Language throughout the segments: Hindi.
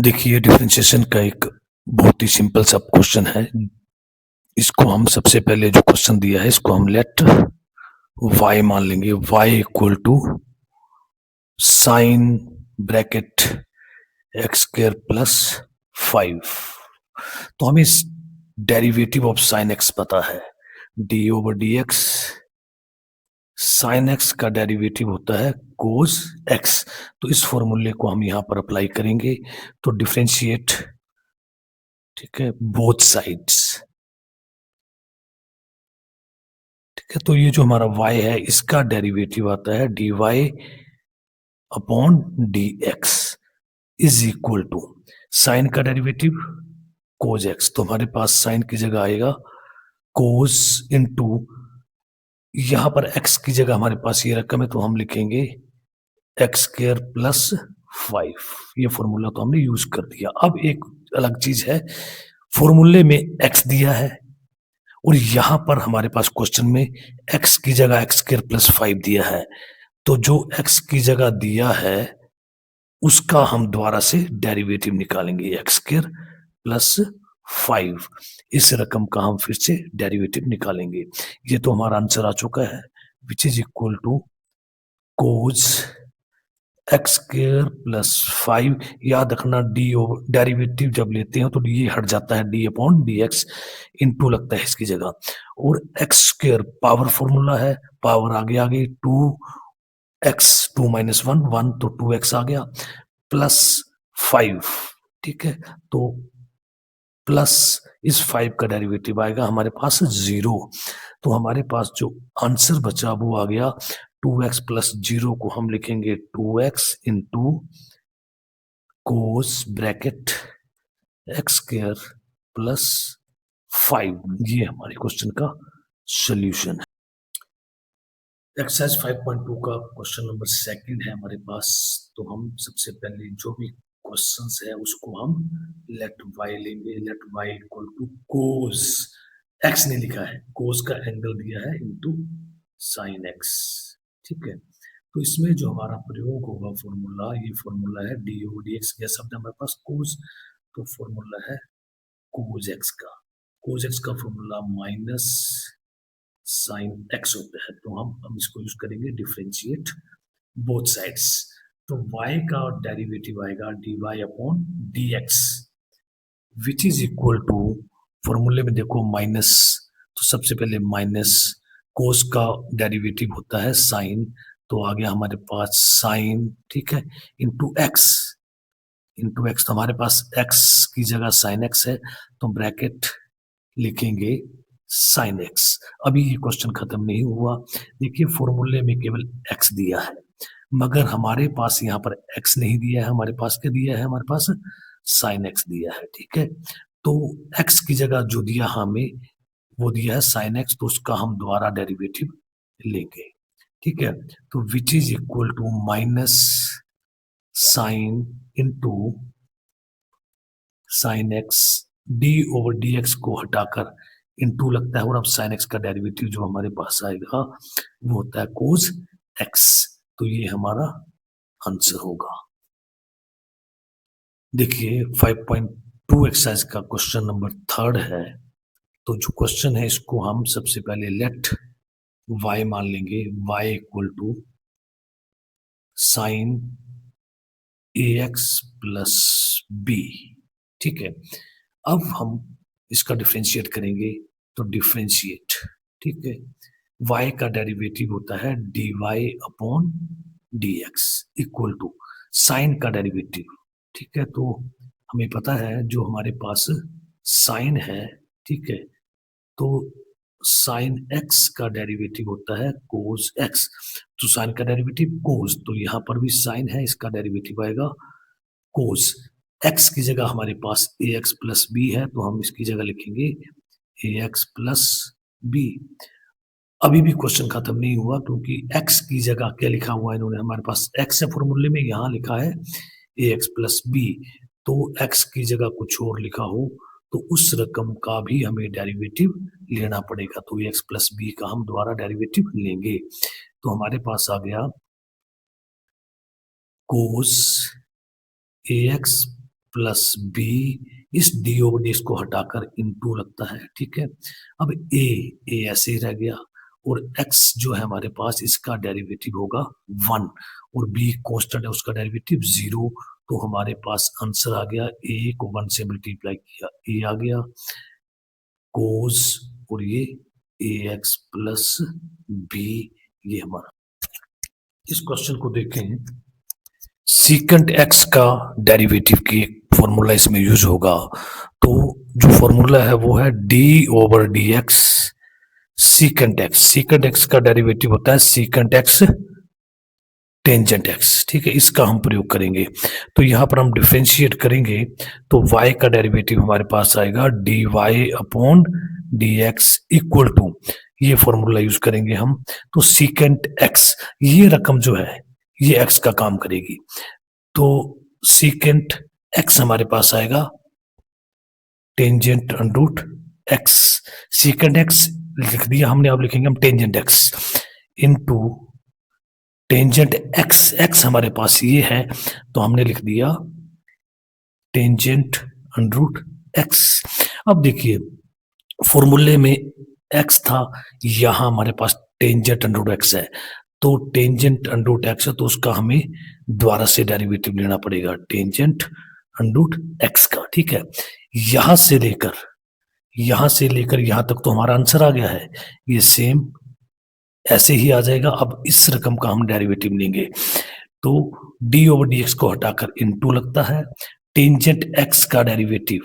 देखिए डिफरेंशिएशन का एक बहुत ही सिंपल सा क्वेश्चन है। इसको हम सबसे पहले जो क्वेश्चन दिया है इसको हम लेट y मान लेंगे। y equal to sine bracket x square plus 5। तो हमें डेरिवेटिव ऑफ साइन एक्स पता है, d over d x. Sine x का डेरिवेटिव होता है कोस एक्स। तो इस फॉर्मूले को हम यहां पर अप्लाई करेंगे तो डिफरेंशिएट, ठीक है, बोथ साइड्स। ठीक है, तो ये जो हमारा y है इसका डेरिवेटिव आता है dy upon d x is equal to sine का डेरिवेटिव कोज एक्स। तो हमारे पास साइन की जगह आएगा कोस इनटू, यहां पर x की जगह हमारे पास ये रकम है तो हम लिखेंगे एक्स स्क्र प्लस 5। ये फॉर्मूला तो हमने यूज कर दिया। अब एक अलग चीज है, फॉर्मूले में x दिया है और यहां पर हमारे पास क्वेश्चन में x की जगह एक्स स्क्र प्लस 5 दिया है। तो जो x की जगह दिया है उसका हम दोबारा से डेरिवेटिव निकालेंगे, एक्स स्क्र प्लस 5। इस रकम का हम फिर से डेरिवेटिव निकालेंगे। ये तो हमारा आंसर आ चुका है, which is equal to cos x square plus 5। याद रखना डी डेरिवेटिव जब लेते हैं तो ये हट जाता है, D upon d x into लगता है इसकी जगह। और एक्स स्क्र पावर फॉर्मूला है, पावर आगे आगे 2x, 2 माइनस 1 1, तो 2x आ गया प्लस 5। ठीक है, तो प्लस इस 5 का डेरिवेटिव आएगा हमारे पास 0। तो हमारे पास जो आंसर बचा वो आ गया 2x प्लस 0 को हम लिखेंगे 2x into cos bracket x square plus 5। ये हमारे क्वेश्चन का सोल्यूशन है। एक्सरसाइज 5.2 का क्वेश्चन नंबर सेकंड है हमारे पास। तो हम सबसे पहले जो भी क्वेश्चंस है उसको हम लेट वाई लेंगे। Let y equal to cos x ने लिखा है, कोस का एंगल दिया है इनटू साइन एक्स। ठीक है, तो इसमें जो हमारा प्रयोग होगा फॉर्मूला, ये फॉर्मूला है डी ओ डी एक्स। यह शब्द हमारे पास कोस, तो फॉर्मूला है कोस एक्स का। कोस एक्स का फॉर्मूला माइनस साइन एक्स होता है। तो हम इसको यूज करेंगे डिफरेंशिएट बोथ साइड्स। तो y का डेरिवेटिव आएगा dy upon dx which is equal to, फॉर्मूले में देखो माइनस, तो सबसे पहले माइनस कोस का डेरिवेटिव होता है साइन, तो आ गया हमारे पास साइन, ठीक है, इंटू एक्स। इंटू एक्स, तो हमारे पास x की जगह साइन एक्स है तो ब्रैकेट लिखेंगे साइन एक्स। अभी ये क्वेश्चन खत्म नहीं हुआ। देखिए फॉर्मूले में केवल x दिया है मगर हमारे पास यहाँ पर x नहीं दिया है, हमारे पास क्या दिया है, हमारे पास साइन एक्स दिया है। ठीक है, तो x की जगह जो दिया हमें वो दिया है साइन एक्स, तो उसका हम दोबारा डेरिवेटिव लेंगे। ठीक है, तो which is equal to minus sine into sine x, d over d x को हटाकर इनटू लगता है और अब साइन एक्स का डेरिवेटिव जो हमारे पास आएगा वो होता है कोस एक्स। तो ये हमारा आंसर होगा। देखिए 5.2 एक्सरसाइज का क्वेश्चन नंबर थर्ड है। तो जो क्वेश्चन है इसको हम सबसे पहले लेट y मान लेंगे। y equal to sine a x plus b. ठीक है, अब हम इसका डिफरेंशिएट करेंगे तो डिफरेंशिएट, ठीक है, y का डेरिवेटिव होता है dy upon dx equal to sine का डेरिवेटिव। ठीक है, तो हमें पता है जो हमारे पास साइन है, ठीक है, तो साइन x का डेरिवेटिव होता है कोस x। तो साइन का डेरिवेटिव कोस, तो यहां पर भी साइन है, इसका डेरिवेटिव आएगा कोस। x की जगह हमारे पास ए एक्स प्लस बी है तो हम इसकी जगह लिखेंगे ए एक्स प्लस बी। अभी भी क्वेश्चन खत्म नहीं हुआ क्योंकि x की जगह क्या लिखा हुआ है इन्होंने, हमारे पास x है फॉर्मूले में, यहाँ लिखा है ए एक्स प्लस बी। तो x की जगह कुछ और लिखा हो तो उस रकम का भी हमें डेरिवेटिव लेना पड़ेगा। तो ए एक्स प्लस बी का हम दोबारा डेरिवेटिव लेंगे। तो हमारे पास आ गया कोस ए एक्स प्लस बी, इस डी ओवर डी को हटाकर इनटू लगता है, ठीक है। अब ए ऐसे ही रह गया और एक्स जो है हमारे पास इसका डेरिवेटिव होगा 1 और बी कांस्टेंट है उसका डेरिवेटिव 0। तो हमारे पास आंसर आ गया, ए को 1 से मल्टीप्लाई किया ए आ गया कोस और ये ए एक्स प्लस बी, ये हमारा। इस क्वेश्चन को देखें, सीकेंट एक्स का डेरिवेटिव की फॉर्मूला इसमें यूज होगा। तो जो फॉर्मूला है वो है d over d x secant x. Secant x का डेरिवेटिव होता है सीकेंट एक्स टेंजेंट एक्स, ठीक है। इसका हम प्रयोग करेंगे। तो यहां पर हम डिफरेंशिएट करेंगे तो y का डेरिवेटिव हमारे पास आएगा d y upon d x equal to, ये फॉर्मूला यूज करेंगे हम। तो सीकेंट एक्स, ये रकम जो है ये एक्स का काम करेगी। तो सीकेंट एक्स हमारे पास आएगा tangent under root x. Secant x लिख दिया हमने, अब लिखेंगे हम tangent x into tangent x. X हमारे पास ये है तो हमने लिख दिया टेंजेंट अंडरूट एक्स। अब देखिए फॉर्मूले में एक्स था, यहां हमारे पास टेंजेंट अंडरूट एक्स है। तो टेंजेंट अंडरूट एक्स है तो उसका हमें दोबारा से डेरिवेटिव लेना पड़ेगा टेंजेंट अंडरूट एक्स का, ठीक है। यहां से लेकर यहां तक तो हमारा आंसर आ गया है, ये सेम ऐसे ही आ जाएगा। अब इस रकम का हम डेरिवेटिव लेंगे तो डी ओवर डी एक्स को हटाकर इनटू लगता है। टेंजेंट एक्स का डेरिवेटिव,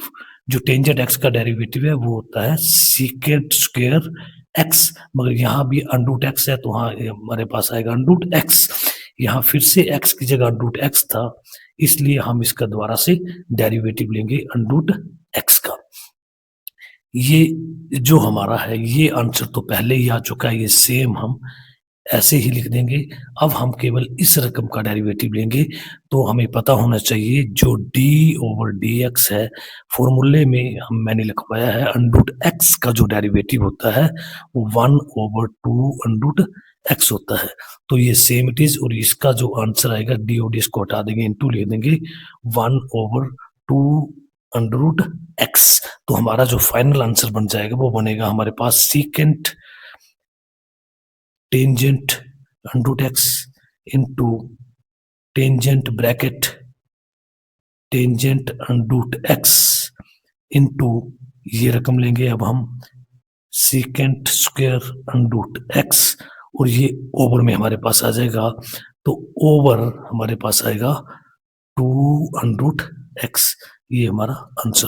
जो टेंजेंट एक्स का डेरिवेटिव है वो होता है सीकेंट स्क्वायर एक्स, मगर यहाँ भी अंडरूट एक्स है तो हाँ हमारे पास आएगा अंडरूट एक्स। यहाँ फिर से एक्स की जगह अंडरूट एक्स था, इसलिए हम इसका दोबारा से डेरिवेटिव लेंगे अंडरूट एक्स का। ये जो हमारा है ये आंसर तो पहले ही आ चुका है, ये सेम हम ऐसे ही लिख देंगे। अब हम केवल इस रकम का डेरिवेटिव लेंगे। तो हमें पता होना चाहिए जो डी ओवर डी एक्स है, फॉर्मूले में मैंने लिखवाया है अंडरूट एक्स का जो डेरिवेटिव होता है वो 1 ओवर 2 अंडरूट एक्स होता है। तो ये सेम इट इज, और इसका जो आंसर आएगा डी ओवर डी को हटा देंगे, इनटू लिख देंगे 1 ओवर 2 अंडरूट एक्स। तो हमारा जो फाइनल आंसर बन जाएगा वो बनेगा हमारे पास secant tangent under root x into tangent bracket tangent under root x into, ये रकम लेंगे अब हम सीकेंट स्क्वायर अंडरूट एक्स, और ये ओवर में हमारे पास आ जाएगा। तो ओवर हमारे पास आएगा 2 अंडरूट एक्स, ये हमारा आंसर